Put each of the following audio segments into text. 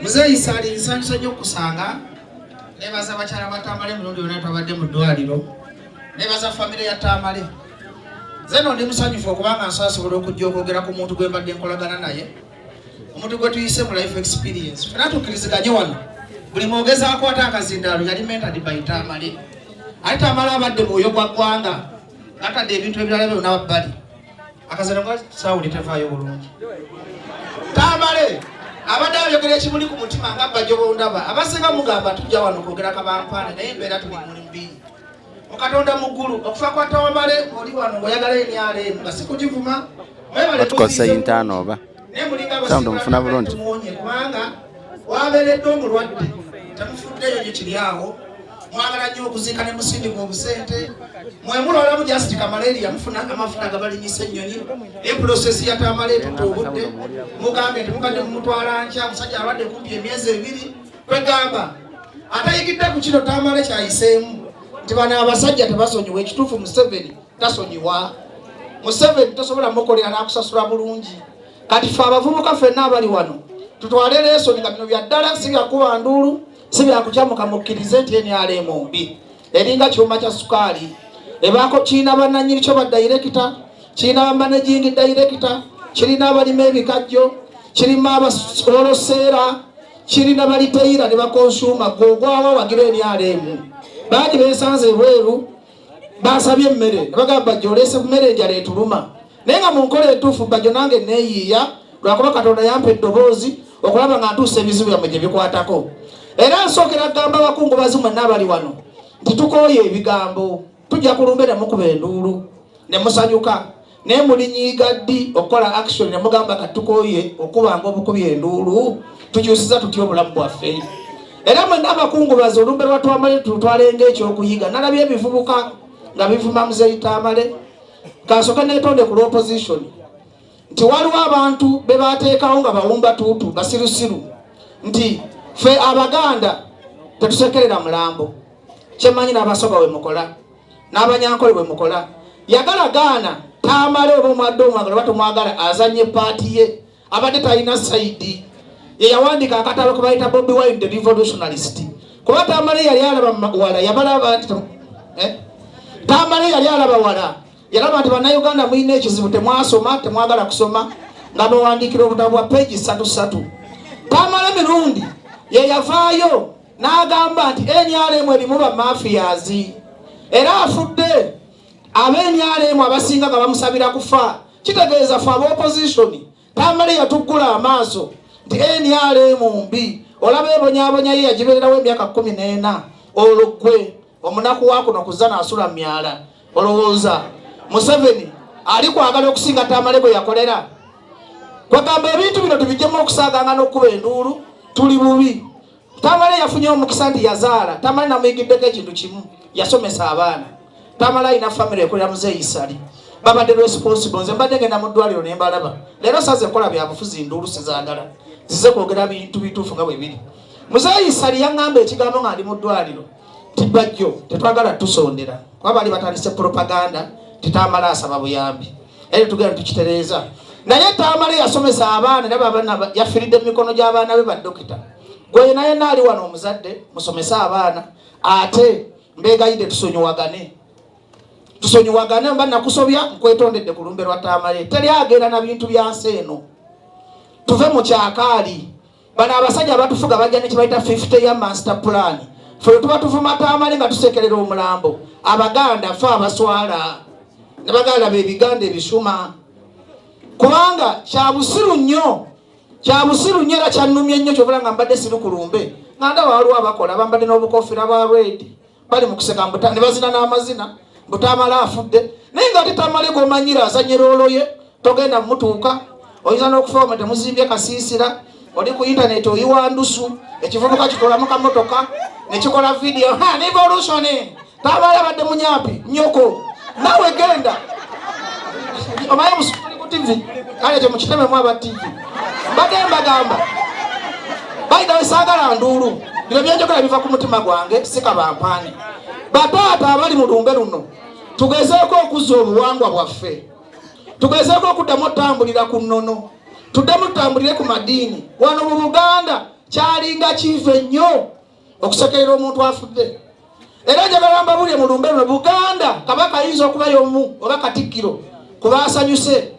Muzeyi Sali nsanyusa nnyo okusanga nebaza bakyala ba Tamale mulundi yonna twabadde mu ddwaliro nebaza famire ya Tamale zeno ndi musanyufu okubanga nsasobola okujja okwogera ku muntu gwe mbadde nkolagana naye omuntu gwe tuyise mu life experience fena tukkiriziganye wano buli mwogezi akwata akazindaalo yali mentored by Tamale ate Tamale abadde mwoyo gwa ggwanga atadde ebintu ebirala byonna wabbali akazino nga sawuli tevaayo bulungi Tamale abadde ayogera ekimuli ku mutima nga bajjo bondaba abasinga mugamba tujja wano kwogera kabampane naye embeera tuli muli mbiri okatonda mu ggulu okufa kwa Tamale oli wano ng'oyagala NRM nga si kugivuma batukozesa yintaano oba sound omufuna bulungi kubanga wabeeredde omulwadde temufuddeyo gye kiri awo mwagala nnyo okuziika ne musindika obusente mwemulwalamu jastika malaria mufuna amafuta agabalinyisa ennyonyi eprocess ya Tamale tutobudde mugambe temukadde mumutwala nkya musajja alwadde kumpi emyezi 2 kwegamba atayigidde ku kino Tamale kyayiseemu nti bano abasajja tebasonyiwa ekituufu Museveni tasonyiwa Museveni tosobola mukolera n'akusasula bulungi kati fe abavubuka ffenna abali wano tutwale leesoni nga bino bya ddala si byakuba nduulu si byakucamuka mukkirize nti NRM mbi eringa kyuma kya sukaali ebaako kiina bannannyini kyo ba dayirekita kiina bamanaging dayirekita kirina abalima ebikajjo kirina abaoloseera kirina baliteyira ne bakonsuma gwogwawa wagira NRM baagi beesanze ebweru basabye emmere ne bagamba bajja oleese ku mmere enjala etuluma naye nga mu nkola entuufu bajjo nange neeyiiya lwakuba Katonda yampa eddoboozi okulaba nga ntuusa ebizibu byammwe gye bikwatako era nsookera gamba abakungu bazimu n'abali wano nti tukooye ebigambo tujja kulumbe ne mukuba enduulu ne musanyuka naye mulinyiiga ddi okukola action ne mugamba kati tukooye okubanga obukubi enduulu tukyusiza tutya obulamu bwaffe era mwenna abakungu bazi olumbe lwa Tamale tutwalenga ekyokuyiga nalabye ebivubuka nga bivuma Muzeyi Tamale kasooka neetonde ku opposition nti waliwo abantu be bateekawo nga bawumba tuutu basirusiru nti fe Abaganda tetusekerera mulambo kyemanyi n'abasoga we mukola n'abanyankole bwe mukola yagala gaana Tamale oba omwadde omwagala oba tomwagala azanye paati ye abadde talina saidi ye yawandiika akatabo kebayita Bobi Wine the revolutionalist kuba Tamale yali alaba wala yabalaba nti Tamale yali alaba wala yalaba nti bannayuganda mulina ekizibu temwasoma temwagala kusoma nga bawandiikira obutabo bwa peegi 3 Tamale mirundi ye yavaayo n'agamba nti NRM erimu bamafiyazi era afudde ab'NRM abasinga nga bamusabira kufa kitegeeza fe ab'opposition Tamale yatuggula amaaso nti NRM mbi olaba ebonyaabonya ye yagibeererawo emyaka 14 olwo ggwe omunaku wakuno kuzza n'asula myala olowooza Museveni ali kwagala okusinga Tamale bwe yakolera kwegamba ebintu bino tubijjemu okusaaganga n'okkuba enduulu tuli bubi Tamale yafunye omukisa nti yazaala Tamale namuyigiddeko ekintu kimu yasomesa abaana Tamale alina famire ekolera Muzeyi Sali babadde responsible nze mbadde ngenda mu ddwaliro ne mbalaba leero saze enkola byabufuzi nduulu sizaagala zize kwogera bintu bituufu nga bwe biri Muzeyi Sali yaŋŋamba ekigambo nga ali mu ddwaliro ti bajjo tetwagala tusondera kuba bali batandise propaganda ti Tamale asaba buyambi era tugenda tukitereeza naye Tamale yasomesa abaana era babaana yafiridde mu mikono gy'abaana be baddokita gwe naye naali wano omuzadde musomesa abaana ate mbeegayidde tusonyiwagane mba nakusobya nkwetondedde ku lumbe lwa Tamale teri agenda na bintu bya nsi eno tuve mu kyakaali bano abasajja batufuga bajja ne kibayita 50-year master plan fe tuba tuvuma Tamale nga tusekerera omulambo Abaganda fe abaswala ne baganda be Biganda ebisuma kubanga kyabusiru nnyo era kyannumye nnyo kyobula nga mbadde siru ku lumbe nganda waliwo abakola bambadde n'obukofira bwa red bali mu kuseka ne bazina n'amazina mbu Tamale afudde naye nga ate Tamale g'omanyira azanye looloye togenda mutuuka oyinza n'okufa omwe temuzimbye kasiisira oli ku intaneti oyiwa ndusu ekivubuka kitolamu kamotoka nekikola video revolution Tamale abadde munyapi nyoko nawe genda omaye musukuli ku TV kale temukitememu aba TV mbadde mbagamba baida wesaagala nduulu bino byenjogera biva ku mutima gwange sikabampaane bataata abali mu lumbe luno tugezeeko okuzza obuwangwa bwaffe tugezeeko okuddamu otambulira ku nnono tuddemu tutambulire ku madiini wano mu Buganda kyalinga kive nnyo okusekerera omuntu afudde. Era njagala mbabulire mu lumbe luno Buganda Kabaka ayinza okuba y'omu oba Katikkiro kuba asanyuse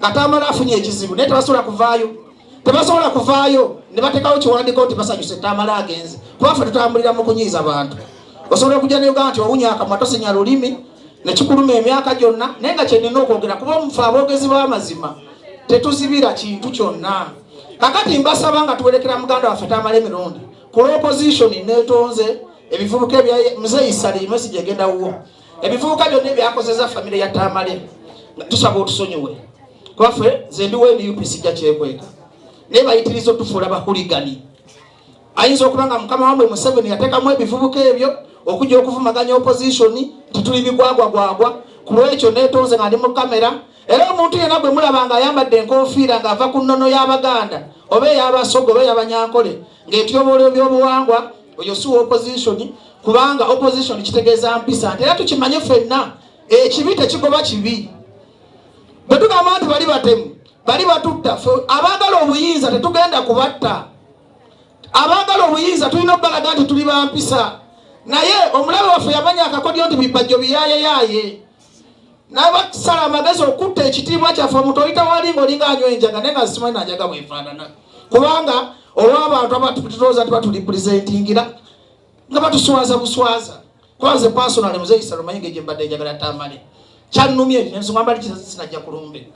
Katamala afunye ekizibu naye tebasobola kuvaayo ne bateekawo kiwandiiko nti basanyuse Tamala agenze kuba ffe tutambulira mu kunyiiza bantu. Osobola okujja ne Uganda nti wawunya akamwa tosinya lulimi ne kikuluma emyaka gyonna naye nga kyenina okwogera kuba omufe aboogezi b'amazima tetuzibira kintu kyonna. Kakati mbasaba nga tuwerekera muganda waffe Tamala emirundi ku opposition netonze ebivubuka ebya Mzee Isali message egenda wuwo ebivubuka byonna ebyakozeza family ya Tamala tusaba otusonyiwe kuba ffe ze ndiwe ndi UPC sijja kyekweka naye bayitiriza otufuula bahuligani. Ayinza okuba nga mukama wamwe Museveni yateekamu ebivubuka ebyo okujja okuvumaganya opposition tituli bigwagwagwagwa ku lwekyo netonze nga ndi mu kamera. Era omuntu yenna gwe mulaba nga ayambadde enkofiira ng'ava ku nnono y'Abaganda oba ey'Abasoga oba ey'Abanyankole ng'etyoboola ebyobuwangwa oyo si opposition kubanga opposition kitegeeza mpisa nti era tukimanye ffenna ekibi tekigoba kibi. Bwe tugamba nti bali batemu bali batutta abaagala obuyinza tetugenda kubatta. Abaagala obuyinza tulina okubalaga nti tuli bampisa naye omulabe waffe yamanya akakodyo nti bibajjo biyaayeyaye n'abasala amagezi okutta ekitiibwa kyaffe omuntu oyita wali ng'olinga anywa enjaga naye nga simanyi nanjaga bwefaanana kubanga olw'abantu abatutooza nti batulipresentingira nga batuswaza buswaza. Kwanze personal Mzee Isalo mayinge gye mbadde njagala Tamale kyannumye ensonga mbali sinajja kulumbe.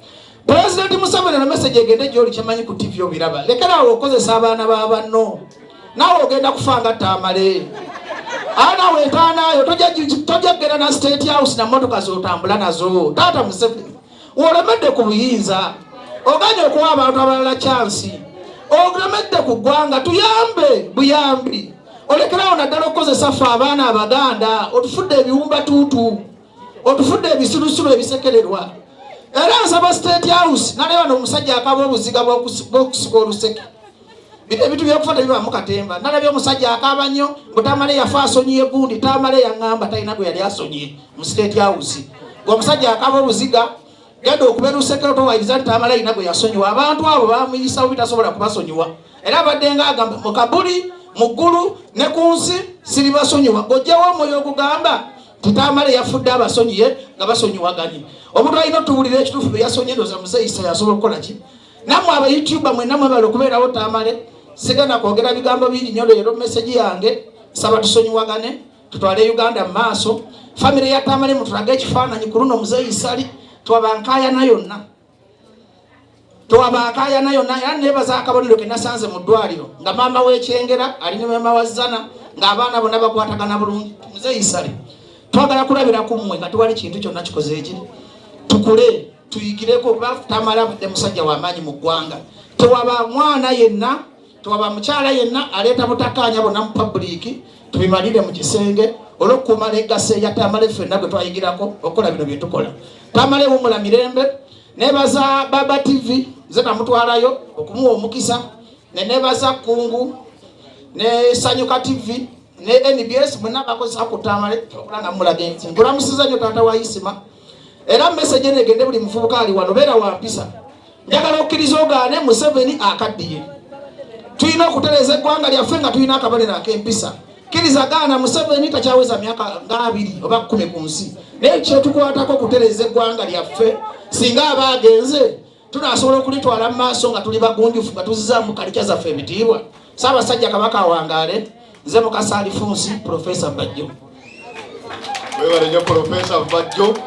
President Museveni na message egende gy'oli kyamanyi ku TV obiraba lekeraawo okozesa abaana b'abanno naawe ogenda kufanga Tamale. Ana wetanayo toja gera na State House na motoka zotambula nazo Tata Museveni olemedde ku buyinza oganye okuwa abantu abalala chance olemedde ku ggwanga tuyambe buyambi olekerawo naddala okukozesa ffe abaana Abaganda otufudde ebiwumba tuutu otufudde ebisirusiru ebisekererwa. Era nsaba State House nalewa n'omusajja akaba obuziga bw'okusiga oluseke ebitu byokufata biba mu katemba nalabye omusajja akaba nnyo ngo Tamale yafa asonyiye gundi Tamale yaŋŋamba talina gwe yali asonyiye mu State House ng'omusajja akaba obuziga genda okubeera lusekero towairiza nti Tamale alina gwe yasonyiwa. Abantu abo bamuyisa bitasobola kubasonyiwa era abadde ng'agamba mu kabuli mu ggulu ne ku nsi siri basonyiwa. Gojjawo omwoyo ogugamba nti Tamale yafudde abasonyiye nga basonyiwaganye. Omuntu alina otuwulira ekituufu bye yasonye ndowooza Mzee Isa yasobola okukola ki. Nammwe aba YouTuber mwenna mwebala okubeerawo Tamale sigana kwogera bigambo bingi nnyo leero message yange saba tusonyiwagane tutwale Uganda mu maaso. Family ya Tamale mutulage ekifaananyi ku luno Mzee Isali twabankaayana yonna era neebaza akabonero ke nasanze mu ddwaliro nga maama w'ekyengera ali ne maama wa Zana ng'abaana bonna bakwatagana bulungi. Mzee Isali twagala kulabira ku mmwe nga tuwali kintu kyonna kikoze ekiri tukule tuyigireko kuba Tamale abadde musajja w'amaanyi mu ggwanga. Tewaba mwana yenna tewaba mukyala yenna aleeta butakkaanya bonna mu public tubimalire mu kisenge olw'okukuuma legacy ya Tamale ffenna gwe twayigirako okukola bino bye tukola. Tamale wumula mirembe neebaza Baba TV nze namutwalayo okumuwa omukisa neebaza Kungu ne Sanyuka TV ne NBS mwenna bakozesa ku Tamale okulanga mulage nti nkulamusiza nnyo taata wa Isima era message eno egende buli muvubuka ali wano beera wa mpisa. Njagala okkiriza ogaane Museveni akaddiye tulina okutereeza eggwanga lyaffe nga tulina akabaliro ak'empisa. Kkiriza gaana Museveni takyaweza myaka nga 2 oba 10 ku nsi naye kyetukwatako okutereeza eggwanga lyaffe singa aba agenze tunaasobola okulitwala mu maaso nga tuli bagunjufu nga tuzizaamu kalikya zaffe emitiibwa. Ssaabasajja Kabaka awangaale nze Mukasa Alfonsi Professor Bajjo. Weewale nnyo Professor Bajjo.